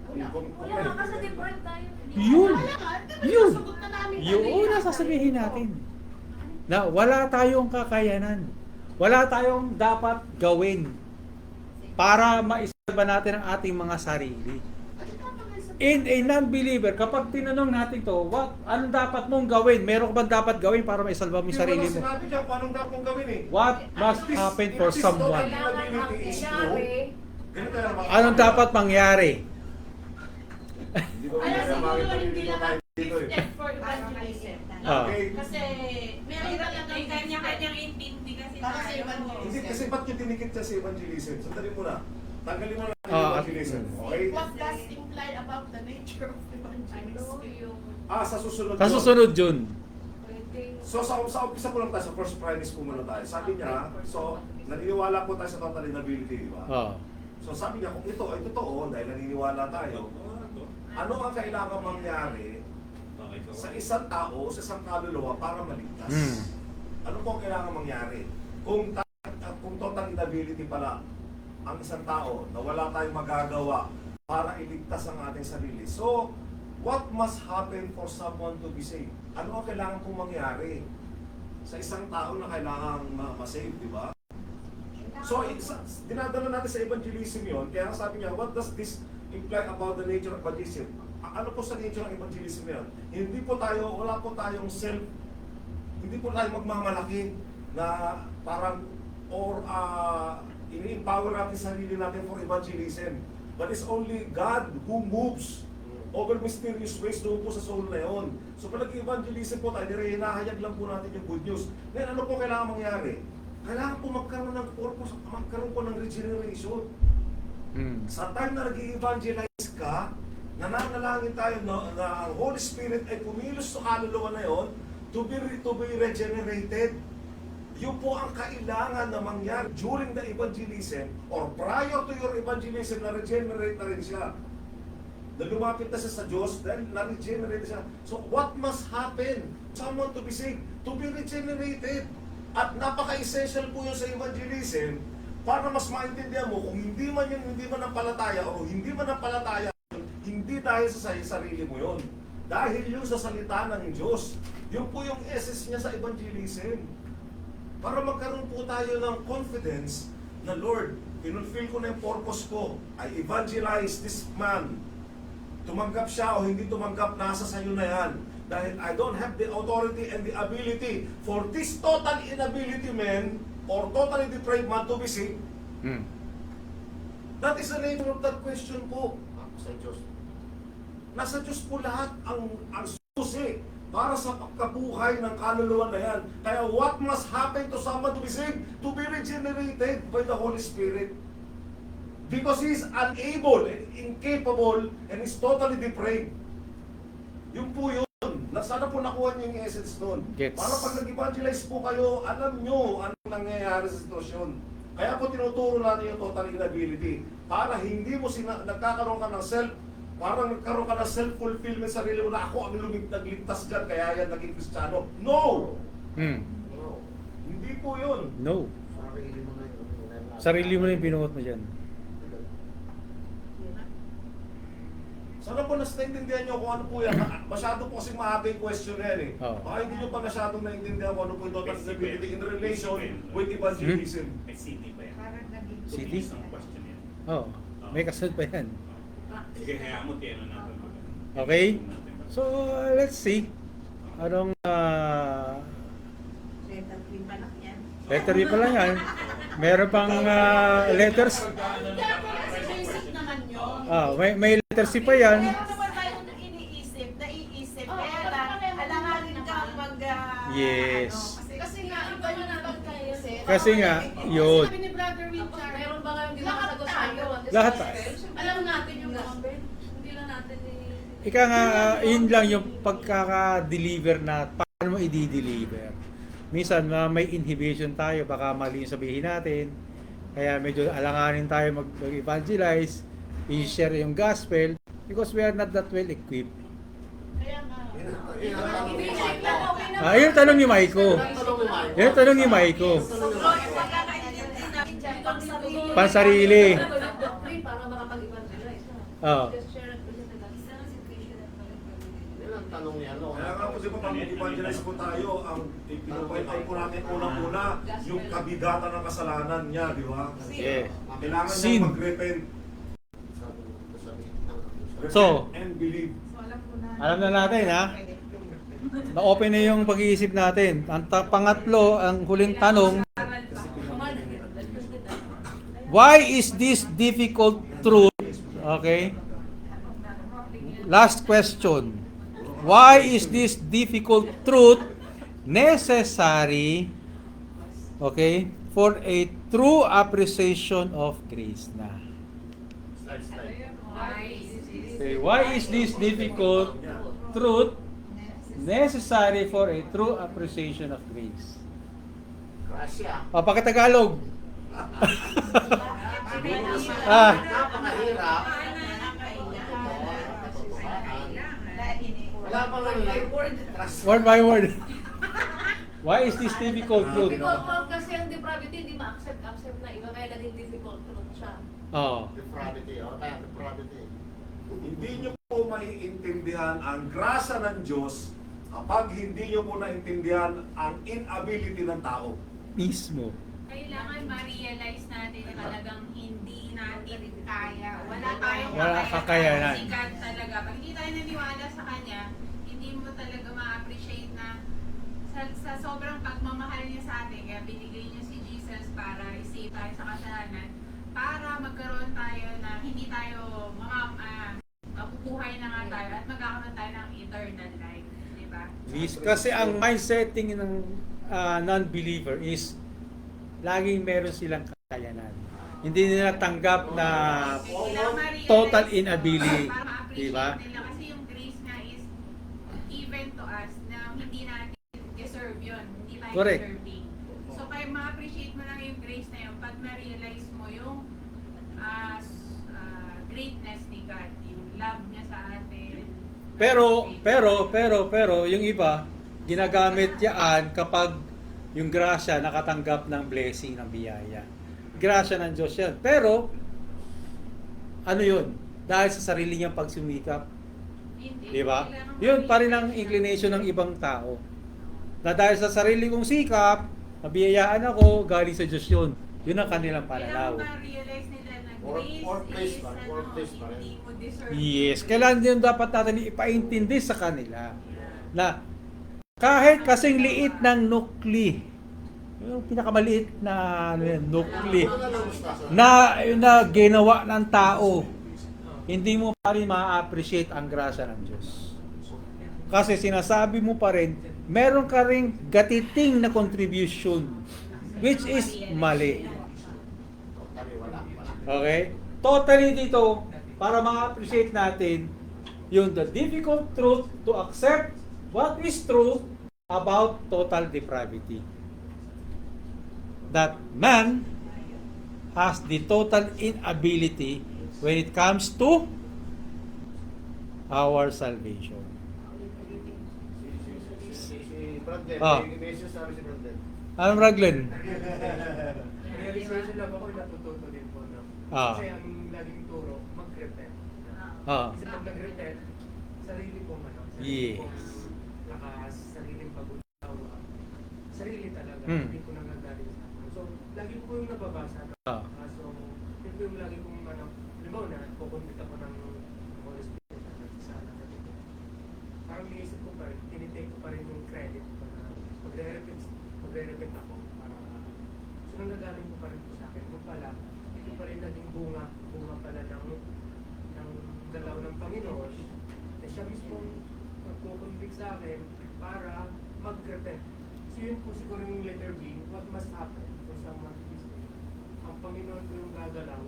Wala ka sa different tayo. Yun! Kaya nga, Yun! nasagot na namin Yun kanina. ang sasabihin natin. Na wala tayong kakayanan. Wala tayong dapat gawin para maisalba natin ang ating mga sarili. In a non-believer, kapag tinanong natin to, anong dapat mong gawin? Meron ka bang dapat gawin para maisalba mo yung sarili Hindi mo? mo sinabi dyan kung anong dapat mong gawin eh. What must happen for someone? Kailangan ang nangyari. Ganito yan, mga- Anong dapat mangyari? Hindi ko Kaya siguro makita hindi dito lang tayo dito eh. gifted for evangelism. Ah. Okay. Kasi meron talagang May kanya-kanyang intindi kasi Para sa tayo. evangelism. Hindi, kasi ba't yung dinikit siya sa evangelism? Sandali muna. Tanggalin mo na yung Ah, evangelism. Okay? What does imply about the nature of evangelism? Ano yung Sa susunod. Sa susunod yun. pwedeng... So sa umpisa po lang tayo, sa first premise po muna tayo. Sabi niya, so naniniwala po tayo sa total inability, di ba? Oh. So sabi niya, kung ito ay totoo, dahil naniniwala tayo, ano ang kailangan mangyari sa isang tao, sa isang kaluluwa para maligtas? Hmm. Ano po ang kailangan mangyari? Kung total inability pala ang isang tao na wala tayong magagawa para iligtas ang ating sarili. So, what must happen for someone to be saved? Ano ang kailangan pong mangyari sa isang tao na kailangan ma-save, di ba? So, dinadala natin sa evangelism yon. Kaya sabi niya, what does this imply about the nature of evangelism? Ano po sa nature ng evangelism yan? Hindi po tayo, wala po tayong hindi po tayo magmamalaki na parang ini-empower natin sarili natin for evangelism. But it's only God who moves over mysterious ways doon po sa soul na yun. So pag nag-evangelism po tayo, hinahayag lang po natin yung good news. Then ano po kailangan mangyari? Kailangan po magkaroon ng purpose, magkaroon po ng regeneration. Sa time na nag-evangelize ka, nananalangin tayo na ang Holy Spirit ay kumilos sa kaluluwa na yon to be regenerated. Yun po ang kailangan na mangyari during the evangelism or prior to your evangelism na regenerate na rin siya. Na lumapit na siya sa Diyos, then na-regenerate siya. So what must happen? Someone to be saved, to be regenerated. At napaka-essential po yun sa evangelism para mas maintindihan mo kung hindi man ang palataya o hindi man ang palataya, hindi dahil sa sarili mo yun. Dahil yun sa salita ng Diyos. Yun po yung essence niya sa evangelism. Para magkaroon po tayo ng confidence na Lord, pinulfill ko na yung purpose ko. I evangelize this man. Tumanggap siya o hindi tumanggap, nasa sayo na yan. Dahil I don't have the authority and the ability for this total inability man or totally depraved man to be saved. That is the nature of that question po. Sa Diyos. Nasa Diyos po lahat ang susi para sa pagkabuhay ng kaluluwa na yan. Kaya what must happen to someone to be saved? To be regenerated by the Holy Spirit. Because he is unable and incapable and is totally depraved. Yun po yun. Sana po nakuha niyo yung essence nun. Gets. Para pag nag-evangelize po kayo, alam nyo anong nangyayari sa sitwasyon. Kaya po tinuturo natin yung total inability. Para hindi mo nagkakaroon ka ng parang nagkaroon ka ng self-fulfillment sa sarili mo na ako ang nagligtas dyan, kaya yan naging Kristiyano. No! Hindi po yun. No. Sarili mo na yung pinuot mo dyan. Sana po naintindihan nyo kung ano po yan. Masyado po kasing mahaba yung question na yan eh. Oo. Baka hindi nyo pa masyadong naintindihan kung ano po yung total inability in relation with evangelism. May city ba yan? Parang naging... City? Isang question yan. Oh, may kasunod pa yan. Sige, hayaan mo, tiyano natin. Okay? So, let's see. Anong May tatlong panak yan. So, Letter B pala yan. Meron pang letters. Hindi ako kasi basic naman yun. May letter C pa yan. Meron naman tayong iniisip, naiisip, kaya alanganin kang mag... Yes. Kasi nga, iba yung nag-iisip. Kasi nga, yun. Sabi ni Brother Richard, Meron ba ngayong lahat ginagawa sa tayo. Lahat tayo. Alam natin yung gospel? Hindi lang natin Ika nga, yun lang yung pagkaka-deliver na paano mo i-deliver. Minsan may inhibition tayo, baka mali yung sabihin natin. Kaya medyo alanganin tayo mag-evangelize, i-share yung gospel because we are not that well equipped. Kaya nga. Yun tanong ni Maiko. Yun tanong ni Maiko. Pansarili. para makapag-evangelize. Oo. Just share it with the Yan ang tanong niya, no? Kaya nga po di ba pag evangelize po tayo, ang pinupoint out po natin unang-una yung kabigatan ng kasalanan niya, di ba? Yeah. Kailangan Sin. niya mag-repent. So, And believe. alam na natin ha. Na-open na yung pag-iisip natin. Ang pangatlo, ang huling tanong, why is this difficult truth? Okay? Last question. Why is this difficult truth necessary, okay, for a true appreciation of grace na? Okay, why is this difficult truth necessary for a true appreciation of grace? Grasya. Pakitagalog. Napakahirap. Wala pa nga Word by word. Why is this difficult truth? Difficult kasi ang depravity hindi ma-accept na iba kaya naging difficult truth siya. Oh. Depravity, kaya depravity. Hindi nyo po maiintindihan ang grasa ng Diyos kapag hindi nyo po naintindihan ang inability ng tao. Mismo. Kailangan ma-realize natin na talagang hindi natin kaya. Wala tayong Wala kakayanan. Si God talaga. Pag hindi tayo naniwala sa Kanya, hindi mo talaga ma-appreciate na sa sobrang pagmamahal niya sa atin, kaya binigay niya si Jesus para i-save tayo sa kasalanan, para magkaroon tayo na hindi tayo mapupuhay na nga tayo at magkakaroon tayo ng eternal life. Diba? Kasi ang mindsetting ng non-believer is laging meron silang kakayanan. Hindi nila tanggap na total inability. Para ma-appreciate Diba? nila kasi yung grace nga is given to us na hindi natin deserve yun. Hindi tayo Correct. deserving. So kaya ma-appreciate mo lang yung grace na yun pag na-realize mo yung greatness ni God, yung love niya sa atin. Pero, yung iba, ginagamit yan kapag yung grasya nakatanggap ng blessing, ng biyaya. Grasya ng Diyos yan. Pero, ano yun? Dahil sa sarili niyang pagsumikap. Hindi. Di ba? Kailangan Yun pa rin ang ma-realize. inclination ng ibang tao. Na dahil sa sarili kong sikap, nabiyayaan ako, galing sa Diyos yun. Yun ang kanilang pananaw. Kailangan ma-realize nila na Or grace place is pa, or place pa rin. hindi mo deserve. Yes, kailangan yun dapat natin ipaintindi sa kanila. Na kahit kasing liit ng nukli, yung pinakamaliit na nukli, na ginawa ng tao, hindi mo pa rin ma-appreciate ang grasya ng Diyos. Kasi sinasabi mo pa rin, meron ka ring gatiting na contribution, which is mali. Totally wala. Okay? Totally dito, para ma-appreciate natin yung the difficult truth to accept what is true about total depravity. That man has the total inability when it comes to our salvation. Si Brandon, Ah. may message sabi si Brandon. Anong Raglan? Realization lang ako natututo din po na Ah. kasi ang laging turo, mag-repent. Ah. Kasi pag nag-repent, sarili pong Yes. lakas, sariling pag-unawa, sarili talaga, Hmm. hindi ko nagagaling sa ako. So, lagi po yung nababasa. Ah. So, yun po yung lagi kong halimbawa na, pupunta ko ng Holy Spirit at nagsasala na dito. Parang iniisip ko pa rin, tinitake ko pa rin yung credit para magre-repent ako para ng Panginoon, na siya mismo magkukonvict sa akin para mag-repent. So yun po siguro yung letter B, what must happen for someone to be saved. Ang Panginoon po yung gagalaw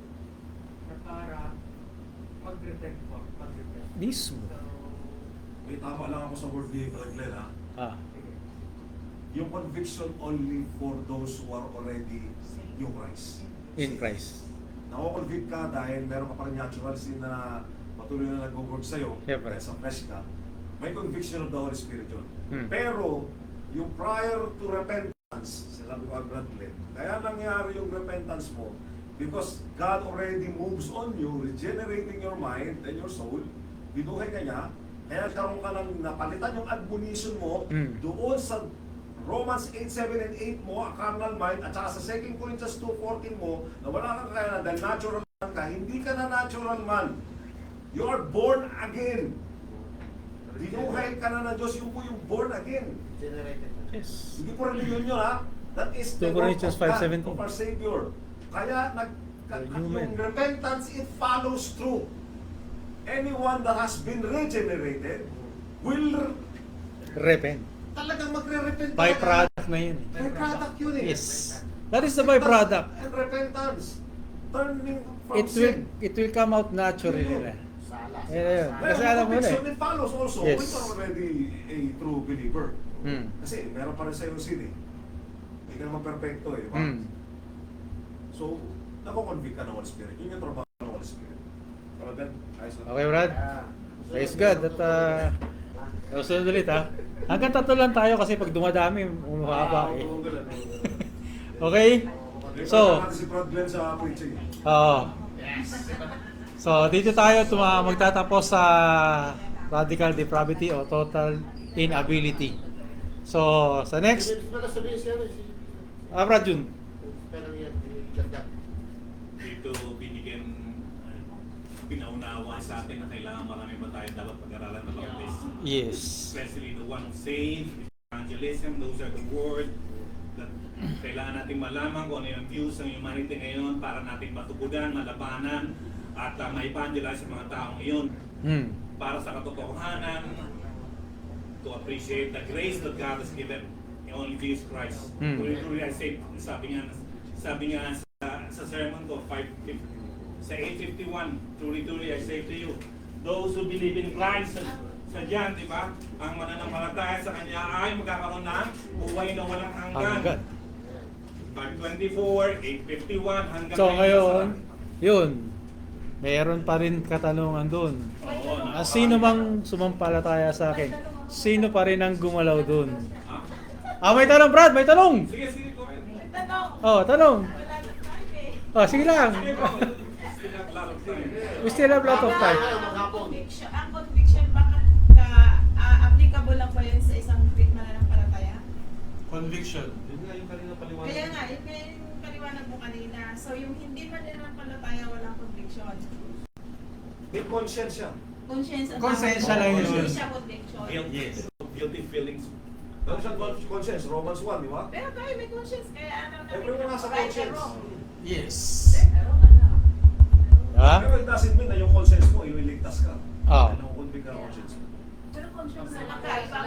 na para mag-repent po, mag-repent. Mismo. So, May tama lang ako sa word ni Glenn ha. Ah. Yung conviction only for those who are already yung Christ. In Christ. Nako-convict ka dahil meron ka pa rin natural sin na patuloy na nag-work sa'yo, Siyempre. kaya sa flesh ka, may conviction of the Holy Spirit yun. Hmm. Pero, yung prior to repentance, sila ko ang Glenn, kaya nangyari yung repentance mo, because God already moves on you, regenerating your mind and your soul, binuhay ka niya, kaya karoon ka ng napalitan yung admonition mo Hmm. doon sa Romans 8:7 and 8 mo, a carnal mind, at saka sa 2 Corinthians 2:14 mo, na wala kang kakayanan dahil natural man ka, hindi ka na natural man. You are born again. Binuhay ka na ng Diyos, yung po yung born again. Generated. Yes. Hindi po religion yun ha. That is 2 the work Corinthians of God, 5:17. of our Savior. Kaya Human. yung repentance, it follows through. Anyone that has been regenerated will Repent. talagang magre-repent. Byproduct na yun. Byproduct yun eh. Yes. That is the byproduct. And repentance. Turning from It sin. will come out naturally na. Sala. Yeah. Sala. Kasi alam mo na eh. Conviction, it follows also Yes. when you're already a true believer. Hmm. Kasi meron pa rin sa'yo sin eh. Hindi ka naman perfecto eh. Di ba? Hmm. So, nako-convict ka ng Holy Spirit. Yun yung trabaho ng Holy Spirit. Pero then, ayos na. Okay, Brad. Ah, Praise God. At susunod ulit ha. Hanggang 3 lang tayo kasi pag dumadami, umahaba eh. Okay? So, natin si Brad Glenn sa preaching. oo. So, dito tayo magtatapos sa radical depravity o total inability. So, sa next, Pala sabihin siya rin si... Brad Jun. Pero yan, ganda. Dito binigyan pinaunawa sa atin na kailangan marami pa tayo dapat pag-aralan about this. Yes. Especially the one of faith, evangelism, those are the word that kailangan natin malaman kung ano yung views ng humanity ngayon para natin matugunan, malabanan, at ma-evangelize sa mga taong iyon Hmm. para sa katotohanan, to appreciate the grace that God has given in only Jesus Christ. Truly I say, sabi nga sa sermon ko, 5:50, sa 8:51, truly I say to you, those who believe in Christ, sa diyan, di ba? Ang mananampalataya sa Kanya ay magkakaroon ng buhay na walang hanggan. 5:24, 8:51, hanggang So ngayon, sa- yun, meron pa rin katanungan dun. Oo, Sino mang sumampalataya sa akin, sino pa rin ang gumalaw dun? Ha? May tanong, Brad, may tanong! Sige, go ahead. Oh, tanong! Oh, sige lang! Sige, go. Still have a lot of time. We still have a lot of time. Ang conviction ba applicable lang ba yun sa isang mananampalataya? Conviction. Yun nga yung kanina paliwanag. Kaya nga, yun nga yung paliwanag mo kanina. So yung hindi mananampalataya walang conviction. May conscience siya. Conscience ang Conscience lang yun. Hindi siya conviction. Yes. Guilty feelings. Meron siyang conscience. Romans 1, di ba? Pero tayo may conscience, kaya ano namin. Everyone has a right and conscience. wrong. Yes. Pero ano? Ha? Pero it doesn't mean na yung conscience mo, iligtas ka. Ah. Ano kung convict ka ng conscience mo. Pero conscience na magkaiba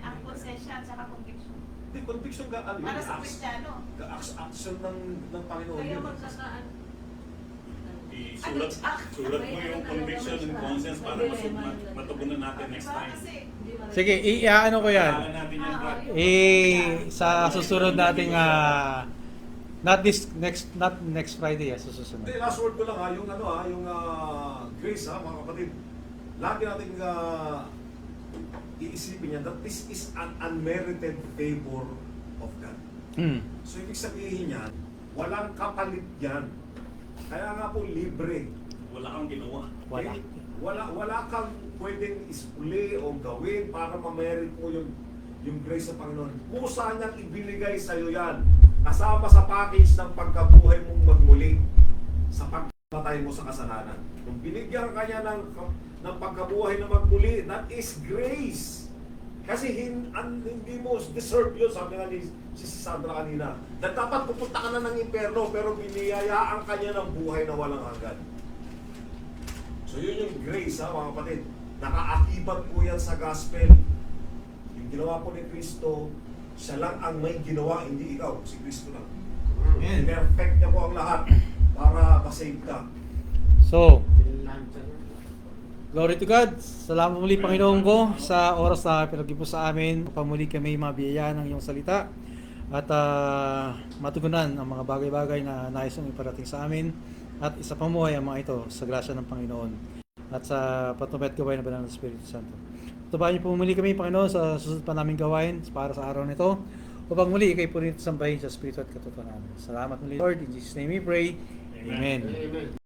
ang consensya at saka conviction. Hindi, conviction ka, ano Para yun? sa Kristiyano. Action ng Panginoon Kaya yun. magkasaan. Sulat mo yung conviction and conscience para matugunan natin next time. Sige, iaano ko yan. Kailangan natin yung Brad. Sa susunod nating not next Friday, sa susunod. Hindi, last word ko lang ha, yung grace ha, mga kapatid. Lagi nating iisipin yan that this is an unmerited favor of God. Hmm. So ibig sabihin yan, walang kapalit yan. Kaya nga po libre. Wala kang ginawa. Wala. Okay? Wala kang pwedeng isuli o gawin para ma-merit mo yung grace ng Panginoon. Kusa niyang ibinigay sa iyo yan. Kasama sa package ng pagkabuhay mong magmuli sa pagpatay mo sa kasalanan. Kung binigyan ka niya ng pagkabuhay na magmuli, that is grace. Kasi hindi mo deserve yun, sabi nga ni si Sandra kanina. Na dapat pupunta ka na ng impyerno, pero biniyayaan ka niya ng buhay na walang hanggan. So yun yung grace ha mga kapatid. Nakaakibat po yan sa gospel. Yung ginawa po ni Kristo, siya lang ang may ginawa, hindi ikaw. Si Kristo lang. Amen. Perfect niya po ang lahat para masave ka. So, Pinlancha na. glory to God. Salamat muli Panginoon ko sa oras na pinag-ipo sa amin. Pamuli kami mabiyayaan ng iyong salita at matugunan ang mga bagay-bagay na nais mong iparating sa amin at isa pamuhay ang mga ito sa grasya ng Panginoon at sa patnubay at gawain ng Banal na Espiritu Santo. Tubahan niyo po muli kami Panginoon sa susunod pa naming gawain para sa araw nito upang muli ikay po rin sambahin sa Espiritu at katotohanan. Salamat muli Lord. In Jesus' name we pray. Amen. Amen.